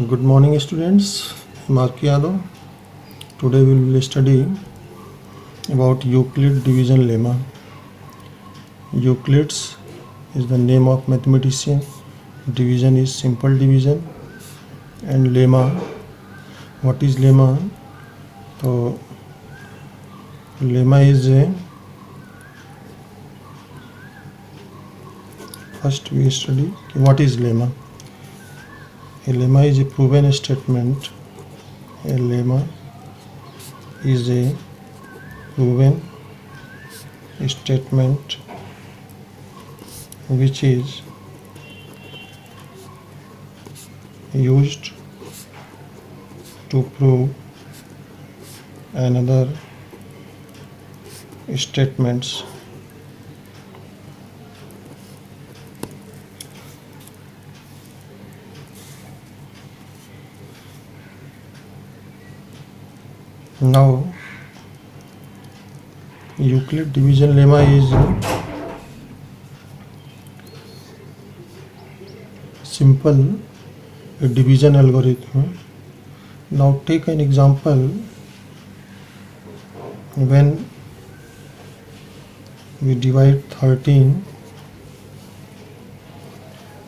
Good morning, students. I'm R.K. Yadav. Today we will study about Euclid division lemma. Euclid's is the name of mathematician. Division is simple division, and lemma. What is lemma? So lemma is first we study what is lemma. A lemma is a proven statement. A lemma is a proven statement which is used to prove another statements. Now Euclid division lemma is simple division algorithm. Now take an example. When we divide 13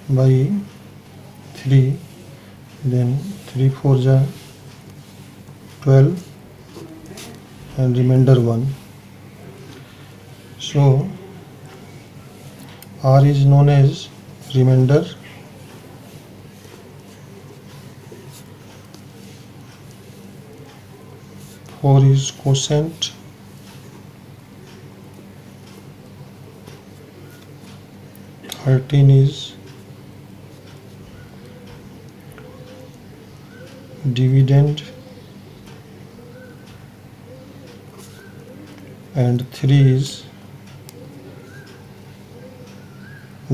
by 3, then 3 4s are 12 and remainder 1. So R is known as remainder, four is quotient, thirteen is dividend, and 3 is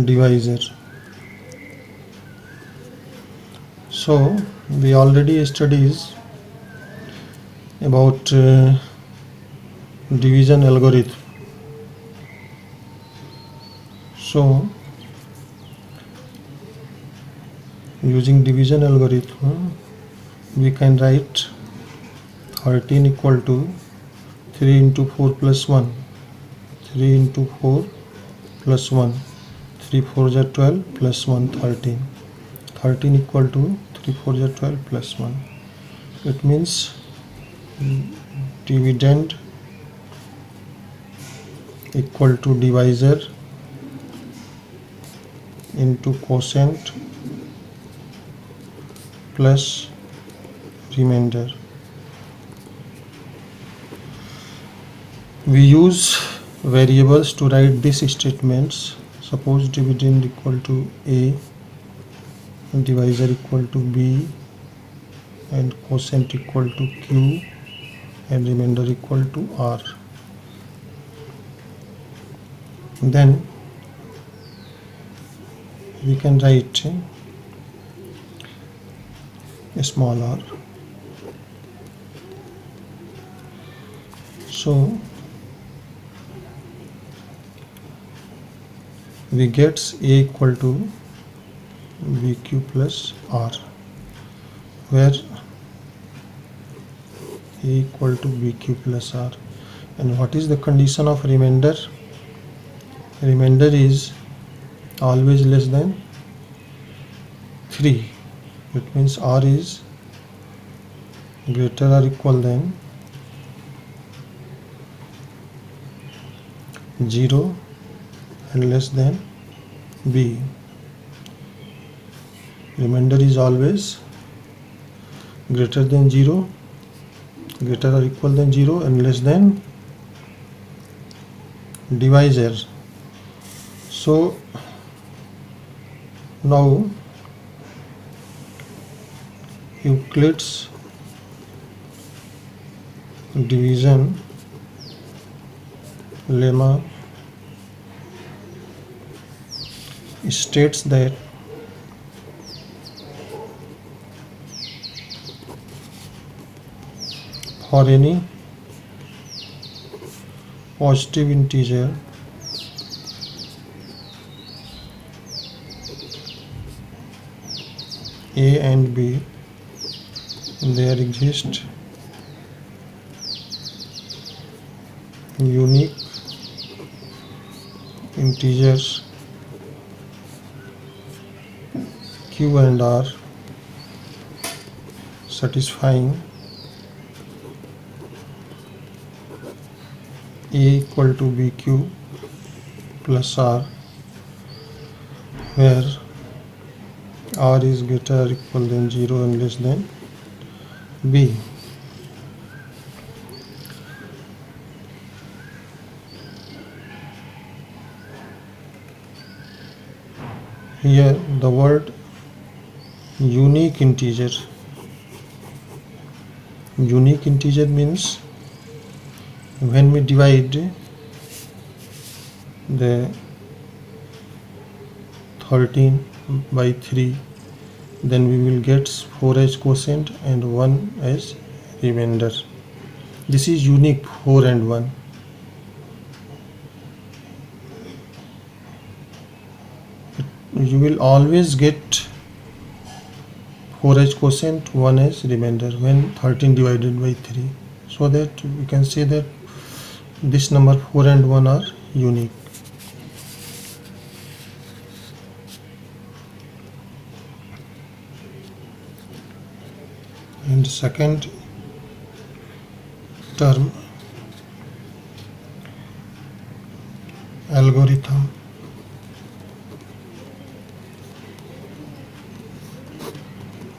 divisor. So we already studied about division algorithm. So using division algorithm we can write 13 equal to 3 into 4 plus 1, 3 into 4 plus 1, 3 4s are 12 plus 1 13, 13 equal to 3 4s are 12 plus 1. It means dividend equal to divisor into quotient plus remainder. We use variables to write these statements. Suppose dividend equal to A, divisor equal to B, and quotient equal to Q, and remainder equal to R. Then we can write a small r. So we get A equal to BQ plus R, where A equal to BQ plus R. And what is the condition of remainder? Remainder is always less than 3. It means R is greater or equal than 0 and less than B. Remainder is always greater than 0, greater or equal than 0 and less than divisor. So now Euclid's division lemma states that for any positive integer A and B there exist unique integers q and r satisfying a equal to bq plus r, where r is greater or equal than 0 and less than b. Here the word unique integer means when we divide the 13 by 3, then we will get 4 as quotient and 1 as remainder. This is unique, 4 and 1. You will always get 4 as quotient, 1 as remainder when 13 divided by 3. So that we can say that this number 4 and 1 are unique. And second term, algorithm.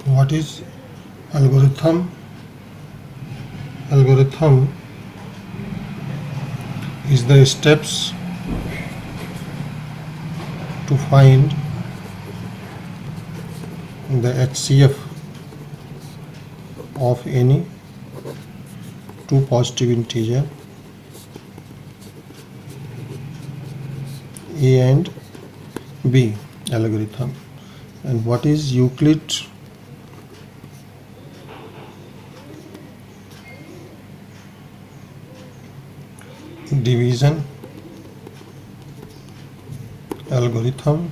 What is algorithm? Algorithm is the steps to find the HCF of any two positive integer a and b. Algorithm. And what is Euclid? Division algorithm.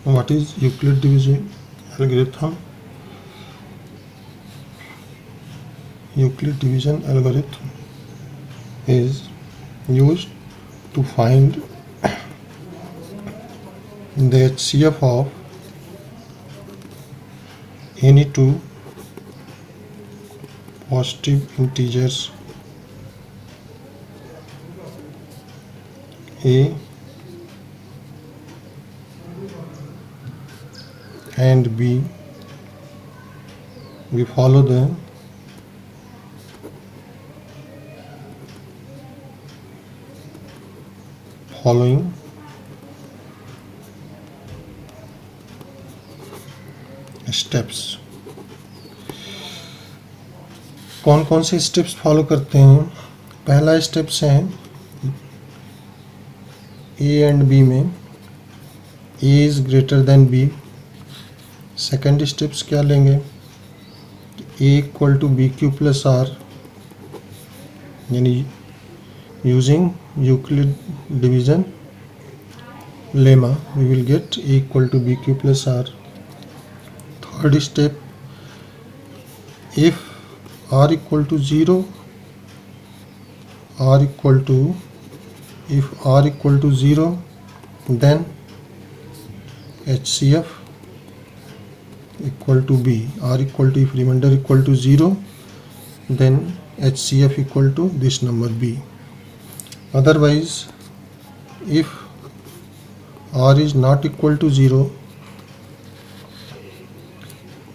What is Euclid division algorithm? Euclid division algorithm is used to find the HCF of any two positive integers a and b. We follow the following steps. कौन कौन से steps follow करते हैं? पहला steps है ए and B में A is greater than B. Second steps क्या लेंगे? A equal to B Q plus R, यानी using Euclid division lemma we will get A equal to B Q plus R. Third step, if r equal to 0, if r equal to 0, then HCF equal to b. R equal to, if remainder equal to 0, then HCF equal to this number b. Otherwise, if r is not equal to 0,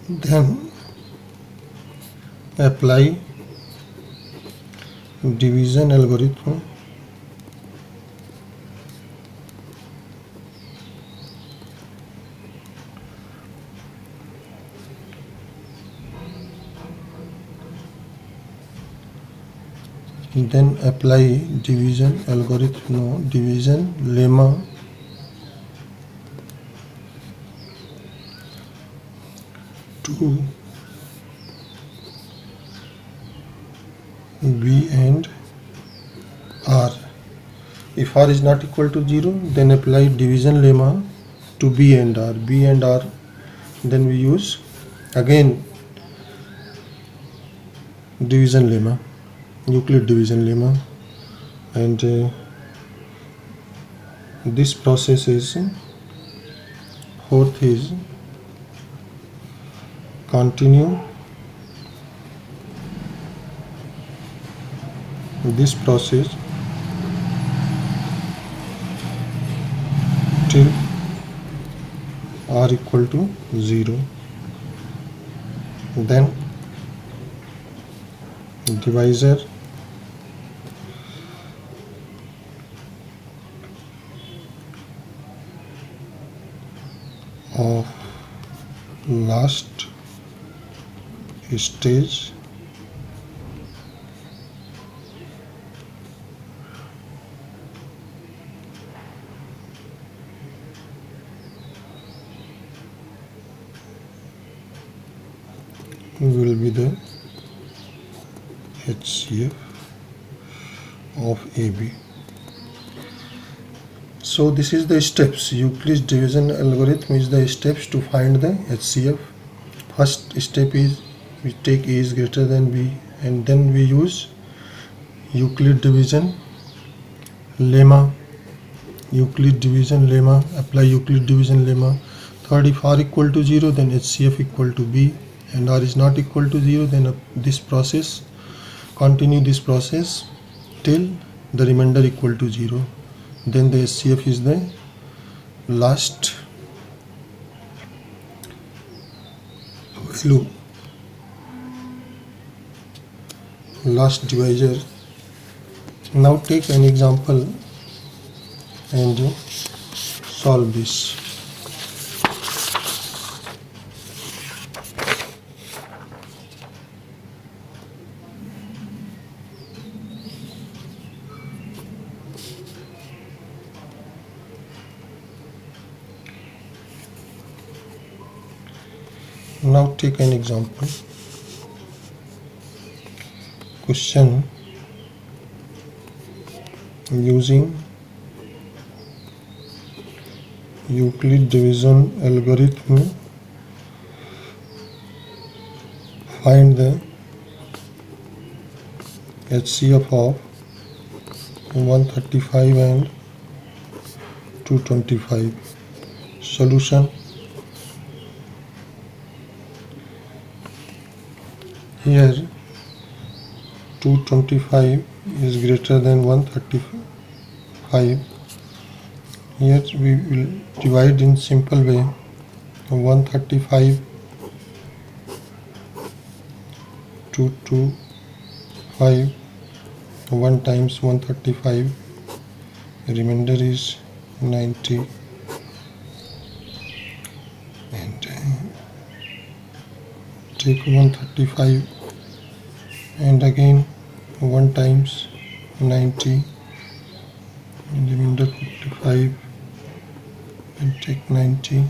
then apply division algorithm. Then apply division algorithm, no, division lemma to b and r. If r is not equal to 0, then apply division lemma to B and R. Then we use again division lemma, Euclid division lemma, and this process is fourth is continue this process till R equal to 0. Then divisor of last stage will be the HCF of AB. So this is the steps. Euclid's division algorithm is the steps to find the HCF. First step is we take A is greater than B, and then we use Euclid division lemma. Apply Euclid division lemma. Third, if R equal to 0, then HCF equal to B, and R is not equal to 0, then continue this process till the remainder equal to 0. Then the HCF is the last value, last divisor. Now take an example and solve this. Now take an example. Question: using Euclid division algorithm, find the HCF of 135 and 225. Solution: here 225 is greater than 135. Here we will divide in simple way. 135 225, 1 times 135, remainder is 90, and take 135 and again 1 times 90, and remainder 45, and take 90,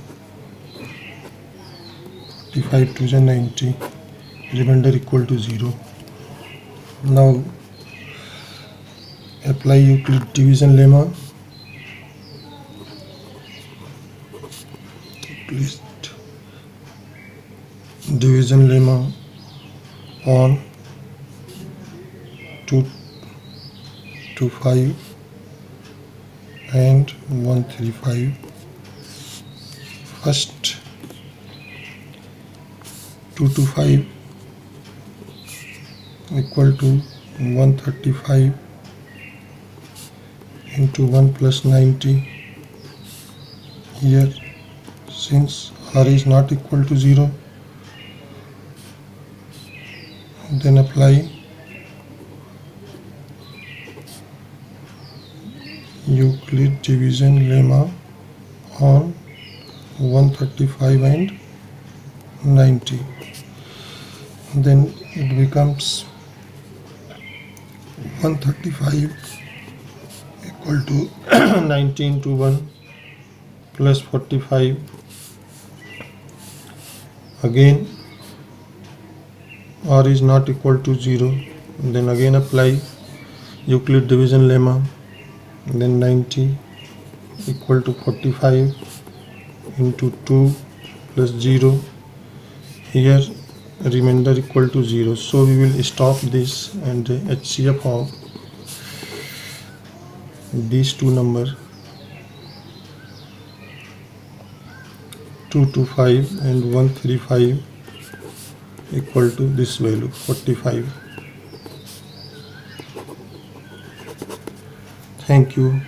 45 to the 90, remainder equal to 0. Now apply Euclid division lemma. Euclid division lemma on 225 and 135. First, 225 equal to 135 into 1 plus 90. Here, since R is not equal to 0, then apply Euclid division lemma on 135 and 90. Then it becomes 135 equal to 90 into 1 plus 45. Again R is not equal to 0, then again apply Euclid division lemma, then 90 equal to 45 into 2 plus 0. Here remainder equal to 0. So we will stop this, and HCF of these two numbers 225 and 135 equal to this value 45. Thank you.